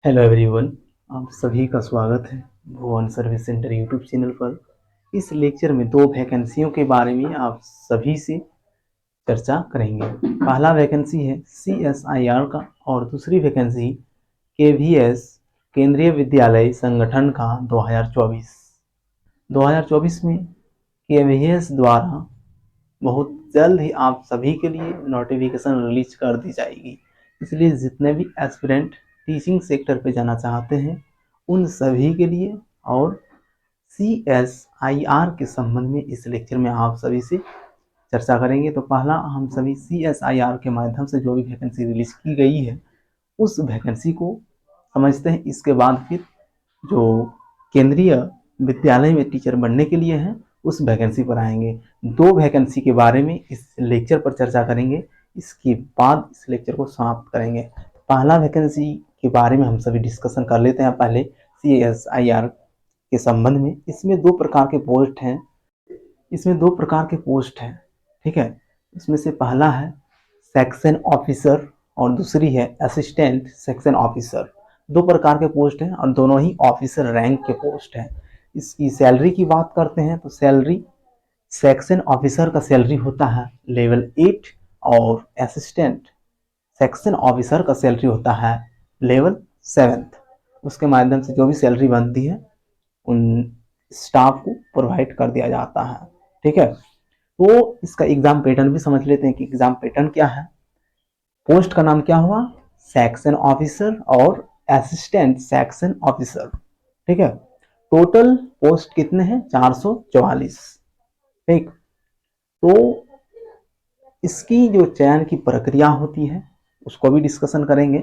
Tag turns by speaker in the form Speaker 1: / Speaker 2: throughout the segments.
Speaker 1: Hello everyone, आप सभी का स्वागत है भुवन सर्विस सेंटर यूट्यूब चैनल पर। इस लेक्चर में दो वैकेंसियों के बारे में आप सभी से चर्चा करेंगे। पहला वैकेंसी है CSIR का और दूसरी वैकेंसी KVS केंद्रीय विद्यालय संगठन का 2024 में KVS द्वारा बहुत जल्द ही आप सभी के लिए नोटिफिकेशन रिलीज कर दी जाएगी। इसलिए जितने भी एस्पिरेंट टीचिंग सेक्टर पे जाना चाहते हैं उन सभी के लिए और CSIR के संबंध में इस लेक्चर में आप सभी से चर्चा करेंगे। तो पहला हम सभी CSIR के माध्यम से जो भी वैकेंसी रिलीज की गई है उस वैकेंसी को समझते हैं। इसके बाद फिर जो केंद्रीय विद्यालय में टीचर बनने के लिए हैं उस वैकेंसी पर आएंगे। दो वैकेंसी के बारे में इस लेक्चर पर चर्चा करेंगे, इसके बाद इस लेक्चर को समाप्त करेंगे। पहला वैकेंसी के बारे में हम सभी डिस्कशन कर लेते हैं पहले CSIR के संबंध में। इसमें दो प्रकार के पोस्ट हैं, ठीक है। इसमें से पहला है सेक्शन ऑफिसर और दूसरी है असिस्टेंट सेक्शन ऑफिसर। दो प्रकार के पोस्ट हैं और दोनों ही ऑफिसर रैंक के पोस्ट हैं। इसकी सैलरी की बात करते हैं तो सैलरी सेक्शन ऑफिसर का सैलरी होता है लेवल 8 और असिस्टेंट सेक्शन ऑफिसर का सैलरी होता है लेवल 7। उसके माध्यम से जो भी सैलरी बनती है उन स्टाफ को प्रोवाइड कर दिया जाता है, ठीक है। तो इसका एग्जाम पैटर्न भी समझ लेते हैं कि एग्जाम पैटर्न क्या है। पोस्ट का नाम क्या हुआ, सेक्शन ऑफिसर और असिस्टेंट सेक्शन ऑफिसर, ठीक है। टोटल पोस्ट कितने हैं, 444, ठीक। तो इसकी जो चयन की प्रक्रिया होती है उसको भी डिस्कशन करेंगे।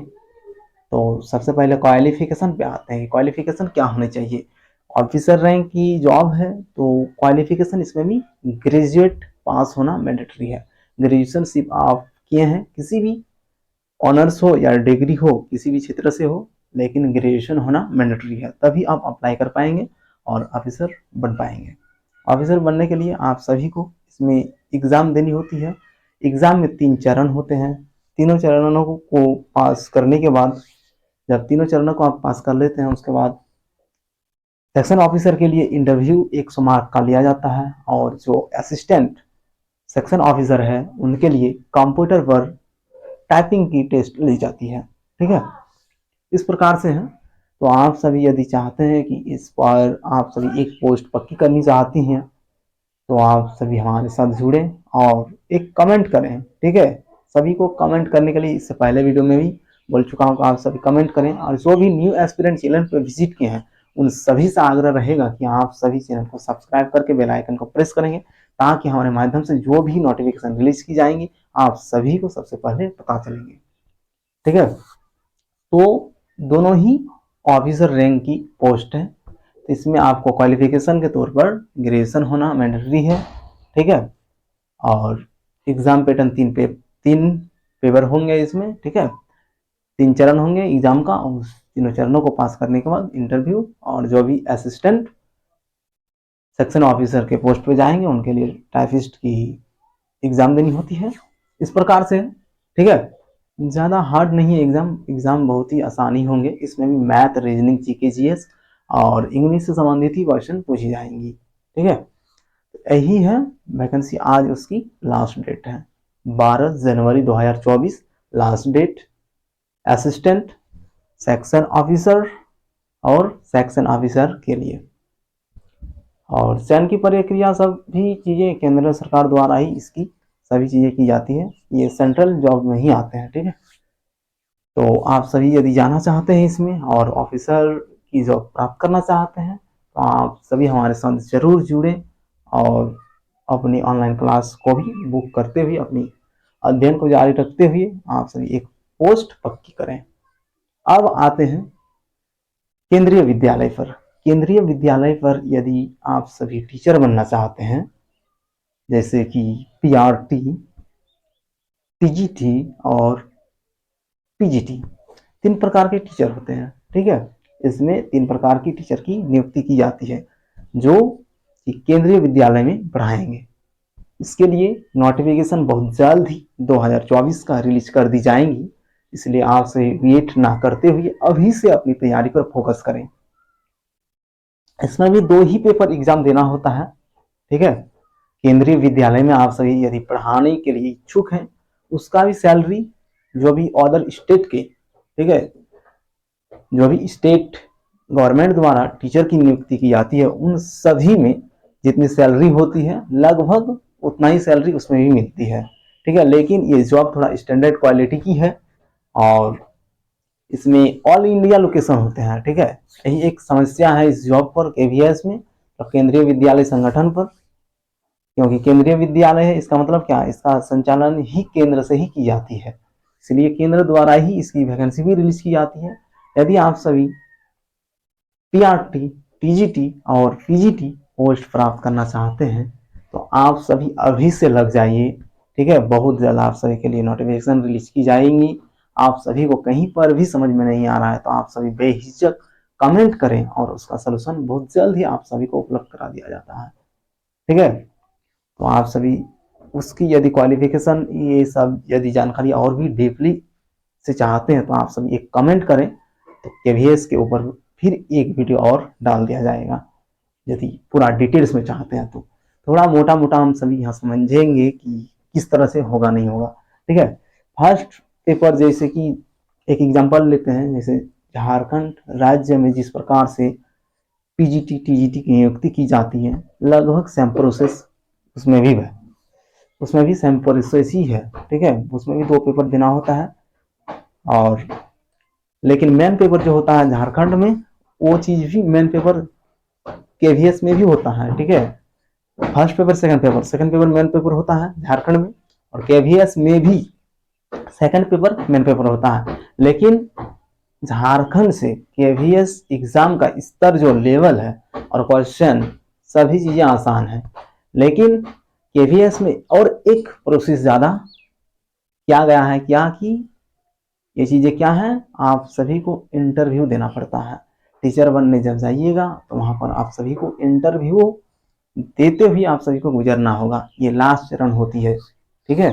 Speaker 1: तो सबसे पहले क्वालिफिकेशन पे आते हैं। क्वालिफिकेशन क्या होनी चाहिए, ऑफिसर रैंक की जॉब है तो क्वालिफिकेशन इसमें भी ग्रेजुएट पास होना मैंडेटरी है। ग्रेजुएशन सिर्फ आप किए हैं, किसी भी ऑनर्स हो या डिग्री हो, किसी भी क्षेत्र से हो, लेकिन ग्रेजुएशन होना मैंडेटरी है, तभी आप अप्लाई कर पाएंगे और ऑफिसर बन पाएंगे। ऑफिसर बनने के लिए आप सभी को इसमें एग्ज़ाम देनी होती है। एग्ज़ाम में 3 चरण होते हैं। तीनों चरणों को पास करने के बाद, जब तीनों चरणों को आप पास कर लेते हैं उसके बाद सेक्शन ऑफिसर के लिए इंटरव्यू 100 मार्क का लिया जाता है और जो असिस्टेंट सेक्शन ऑफिसर है उनके लिए कंप्यूटर पर टाइपिंग की टेस्ट ली जाती है, ठीक है। इस प्रकार से है। तो आप सभी यदि चाहते हैं कि इस पर आप सभी एक पोस्ट पक्की करनी चाहती हैं तो आप सभी हमारे साथ जुड़ें और एक कमेंट करें, ठीक है। सभी को कमेंट करने के लिए इससे पहले वीडियो में भी बोल चुका हूँ कि आप सभी कमेंट करें और जो भी न्यू एस्पिरेंट चैनल पर विजिट किए हैं उन सभी से आग्रह रहेगा कि आप सभी चैनल को सब्सक्राइब करके बेल आइकन को प्रेस करेंगे ताकि हमारे माध्यम से जो भी नोटिफिकेशन रिलीज की जाएंगी आप सभी को सबसे पहले पता चलेंगे, ठीक है। तो दोनों ही ऑफिसर रैंक की पोस्ट है, तो इसमें आपको क्वालिफिकेशन के तौर पर ग्रेजुएशन होना मैंडेटरी है, ठीक है। और एग्जाम पैटर्न 3 पेपर होंगे इसमें, ठीक है। 3 चरण होंगे एग्जाम का और तीनों चरणों को पास करने के बाद इंटरव्यू और जो भी असिस्टेंट सेक्शन ऑफिसर के पोस्ट पे जाएंगे उनके लिए टाइपिस्ट की एग्जाम देनी होती है। इस प्रकार से, ठीक है। ज़्यादा हार्ड नहीं है एग्जाम बहुत ही आसानी होंगे। इसमें भी मैथ, रीजनिंग, GK GS और इंग्लिश से संबंधित ही क्वेश्चन पूछी जाएंगी, ठीक है। यही है वैकेंसी। आज उसकी लास्ट डेट है 12 जनवरी 2024 last date. Assistant section officer और सेक्शन ऑफिसर के लिए। और चयन की प्रक्रिया सभी चीज़ें केंद्र सरकार द्वारा ही इसकी सभी चीज़ें की जाती है, ये सेंट्रल जॉब में ही आते हैं, ठीक है। तो आप सभी यदि जाना चाहते हैं इसमें और ऑफिसर की जॉब प्राप्त करना चाहते हैं तो आप सभी हमारे साथ ज़रूर जुड़ें और अपनी ऑनलाइन क्लास को भी बुक करते हुए अपनी अध्ययन को जारी रखते हुए आप सभी एक पोस्ट पक्की करें। अब आते हैं केंद्रीय विद्यालय पर। केंद्रीय विद्यालय पर यदि आप सभी टीचर बनना चाहते हैं, जैसे कि PRT, TGT और PGT, 3 प्रकार के टीचर होते हैं, ठीक है। इसमें 3 प्रकार की टीचर की नियुक्ति की जाती है जो केंद्रीय विद्यालय में पढ़ाएंगे। इसके लिए नोटिफिकेशन बहुत जल्द ही 2024 का रिलीज कर दी जाएंगी, इसलिए आपसे वेट ना करते हुए अभी से अपनी तैयारी पर फोकस करें। इसमें भी 2 ही पेपर एग्जाम देना होता है, ठीक है। केंद्रीय विद्यालय में आप सभी यदि पढ़ाने के लिए इच्छुक हैं, उसका भी सैलरी जो भी अदर स्टेट के, ठीक है, जो भी स्टेट गवर्नमेंट द्वारा टीचर की नियुक्ति की जाती है, उन सभी में जितनी सैलरी होती है लगभग उतना ही सैलरी उसमें भी मिलती है, ठीक है। लेकिन ये जॉब थोड़ा स्टैंडर्ड क्वालिटी की है और इसमें ऑल इंडिया लोकेशन होते हैं, ठीक है। यही एक समस्या है इस जॉब पर केवीएस में, तो केंद्रीय विद्यालय संगठन पर, क्योंकि केंद्रीय विद्यालय है इसका मतलब क्या है, इसका संचालन ही केंद्र से ही की जाती है, इसलिए केंद्र द्वारा ही इसकी वैकेंसी भी रिलीज की जाती है। यदि आप सभी पीआरटी, टीजीटी और पीजीटी पोस्ट प्राप्त करना चाहते हैं तो आप सभी अभी से लग जाइए, ठीक है। बहुत जल्द आप सभी के लिए नोटिफिकेशन रिलीज की जाएंगी। आप सभी को कहीं पर भी समझ में नहीं आ रहा है तो आप सभी बेहिचक कमेंट करें और उसका सलूशन बहुत जल्द ही आप सभी को उपलब्ध करा दिया जाता है, ठीक है। तो आप सभी उसकी यदि क्वालिफिकेशन ये सब यदि जानकारी और भी डीपली से चाहते हैं तो आप सभी एक कमेंट करें, तो केवीएस के ऊपर फिर एक वीडियो और डाल दिया जाएगा। यदि पूरा डिटेल्स में चाहते हैं तो थोड़ा मोटा मोटा हम सभी यहाँ समझेंगे कि किस तरह से होगा नहीं होगा, ठीक है। फर्स्ट पेपर जैसे कि एक एग्जांपल लेते हैं, जैसे झारखंड राज्य में जिस प्रकार से पीजीटी टीजीटी की नियुक्ति की जाती है लगभग सेम प्रोसेस उसमें भी है, उसमें भी सेम प्रोसेस ही है, ठीक है। उसमें भी 2 पेपर देना होता है और लेकिन मेन पेपर जो होता है झारखंड में वो चीज भी मेन पेपर केवीएस में भी होता है, ठीक है। First paper second paper main paper होता है झारखंड में और केवीएस में भी सेकंड पेपर मेन पेपर होता है। लेकिन झारखंड से केवीएस एग्जाम का स्तर जो लेवल है और क्वेश्चन सभी चीजें आसान है, लेकिन केवीएस में और एक प्रोसेस ज्यादा किया गया है, क्या कि ये चीजें क्या है, आप सभी को इंटरव्यू देना पड़ता है। टीचर बनने जब जाइएगा तो वहां पर आप सभी को इंटरव्यू देते हुए आप सभी को गुजरना होगा, ये लास्ट चरण होती है, ठीक है।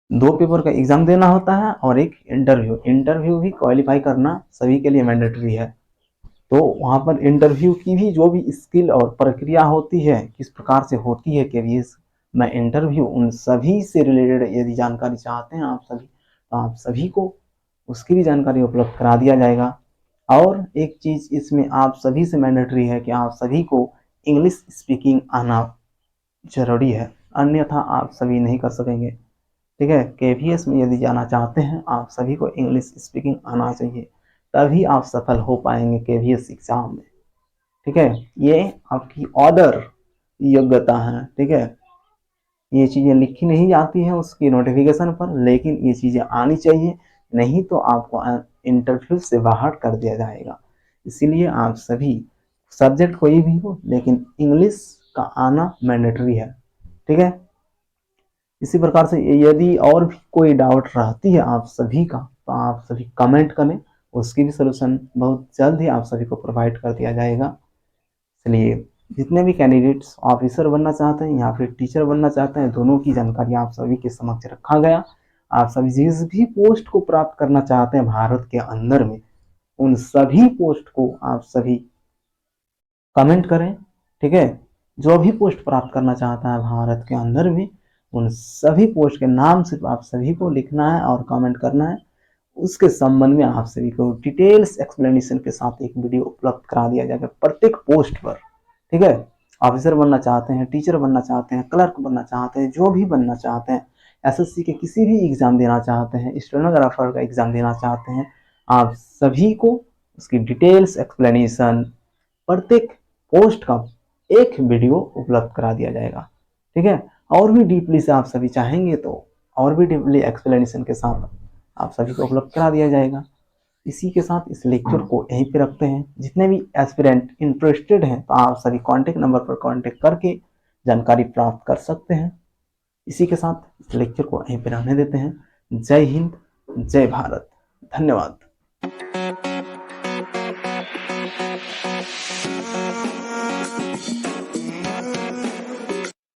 Speaker 1: 2 पेपर का एग्जाम देना होता है और एक इंटरव्यू भी क्वालिफाई करना सभी के लिए मैंडेटरी है। तो वहां पर इंटरव्यू की भी जो भी स्किल और प्रक्रिया होती है किस प्रकार से होती है केवीएस में इंटरव्यू, उन सभी से रिलेटेड यदि जानकारी चाहते हैं आप सभी तो आप सभी को उसकी भी जानकारी उपलब्ध करा दिया जाएगा। और एक चीज इसमें आप सभी से मैंडेटरी है कि आप सभी को इंग्लिश स्पीकिंग आना जरूरी है, अन्यथा आप सभी नहीं कर सकेंगे, ठीक है। केवीएस में यदि जाना चाहते हैं आप सभी को इंग्लिश स्पीकिंग आना चाहिए, तभी आप सफल हो पाएंगे केवीएस एग्जाम में, ठीक है। ये आपकी ऑर्डर योग्यता है, ठीक है। ये चीजें लिखी नहीं जाती हैं उसकी नोटिफिकेशन पर, लेकिन ये चीजें आनी चाहिए, नहीं तो आपको इंटरव्यू से बाहर कर दिया जाएगा। इसीलिए आप सभी सब्जेक्ट कोई भी हो लेकिन इंग्लिश का आना मैंडेटरी है, ठीक है। इसी प्रकार से यदि और भी कोई डाउट रहती है आप सभी का तो आप सभी कमेंट करें, उसकी भी सलूशन बहुत जल्द ही आप सभी को प्रोवाइड कर दिया जाएगा। इसलिए जितने भी कैंडिडेट्स ऑफिसर बनना चाहते हैं या फिर टीचर बनना चाहते हैं, दोनों की जानकारी आप सभी के समक्ष रखा गया। आप सभी जिस भी पोस्ट को प्राप्त करना चाहते हैं भारत के अंदर में, उन सभी पोस्ट को आप सभी कमेंट करें, ठीक है। जो भी पोस्ट प्राप्त करना चाहता है भारत के अंदर में, उन सभी पोस्ट के नाम सिर्फ आप सभी को लिखना है और कमेंट करना है। उसके संबंध में आप सभी को डिटेल्स एक्सप्लेनेशन के साथ एक वीडियो उपलब्ध करा दिया जाएगा प्रत्येक पोस्ट पर, ठीक है। ऑफिसर बनना चाहते हैं, टीचर बनना चाहते हैं, क्लर्क बनना चाहते हैं, जो भी बनना चाहते हैं, एसएससी के किसी भी एग्जाम देना चाहते हैं, स्टेनोग्राफर का एग्जाम देना चाहते हैं, आप सभी को उसकी डिटेल्स एक्सप्लेनेशन प्रत्येक पोस्ट का एक वीडियो उपलब्ध करा दिया जाएगा, ठीक है। और भी डीपली से आप सभी चाहेंगे तो और भी डीपली एक्सप्लेनेशन के साथ आप सभी को उपलब्ध करा दिया जाएगा। इसी के साथ इस लेक्चर को यहीं पे रखते हैं। जितने भी एस्पिरेंट इंटरेस्टेड हैं तो आप सभी कॉन्टेक्ट नंबर पर कॉन्टेक्ट करके जानकारी प्राप्त कर सकते हैं। इसी के साथ इस लेक्चर को यहीं पे रहने देते हैं। जय हिंद, जय भारत, धन्यवाद।